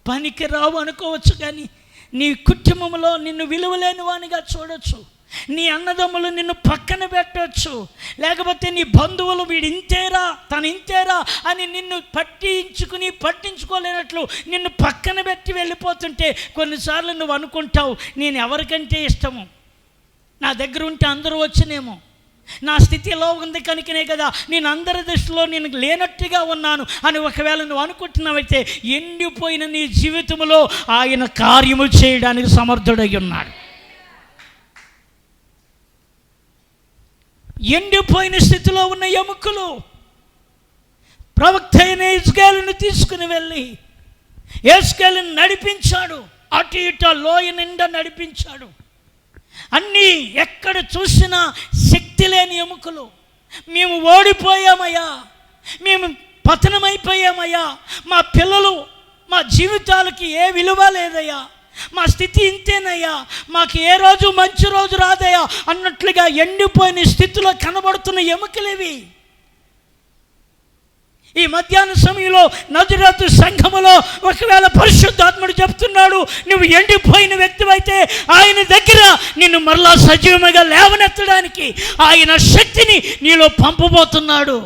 పనికి రావు అనుకోవచ్చు, కానీ నీ కుటుంబంలో నిన్ను విలువలేని వానిగా చూడొచ్చు. నీ అన్నదమ్ములు నిన్ను పక్కన పెట్టవచ్చు, లేకపోతే నీ బంధువులు వీడు ఇంతేరా తను ఇంతేరా అని నిన్ను పట్టించుకోలేనట్లు నిన్ను పక్కన పెట్టి వెళ్ళిపోతుంటే కొన్నిసార్లు నువ్వు అనుకుంటావు, నేను ఎవరికంటే ఇష్టము, నా దగ్గర ఉంటే అందరూ వచ్చినేమో, నా స్థితిలో ఉంది కనుకనే కదా నేను అందరి దృష్టిలో నేను లేనట్టుగా ఉన్నాను అని ఒకవేళ నువ్వు అనుకుంటున్నావైతే ఎండిపోయిన నీ జీవితంలో ఆయన కార్యము చేయడానికి సమర్థుడై ఉన్నాడు. ఎండిపోయిన స్థితిలో ఉన్న ఎముకలు ప్రవక్త అయిన యెహెజ్కేలును తీసుకుని వెళ్ళి యెహెజ్కేలును నడిపించాడు. అటు ఇటు లోయ నిండా నడిపించాడు. అన్నీ ఎక్కడ చూసినా శక్తి లేని ఎముకలు. మేము ఓడిపోయామయ్యా, మేము పతనమైపోయామయ్యా, మా పిల్లలు మా జీవితాలకి ఏ విలువ లేదయ్యా, మా స్థితి ఇంతేనయ్యా, మాకు ఏ రోజు మంచి రోజు రాదయ్యా అన్నట్లుగా ఎండిపోయిన స్థితిలో కనబడుతున్న ఎముకలేవి. ఈ మధ్యాహ్న సమయంలో నజరేతు సంఘములో ఒకవేళ పరిశుద్ధాత్ముడు చెప్తున్నాడు, నువ్వు ఎండిపోయిన వ్యక్తివైతే ఆయన దగ్గర నిన్ను మరలా సజీవంగా లేవనెత్తడానికి ఆయన శక్తిని నీలో పంపబోతున్నాడు.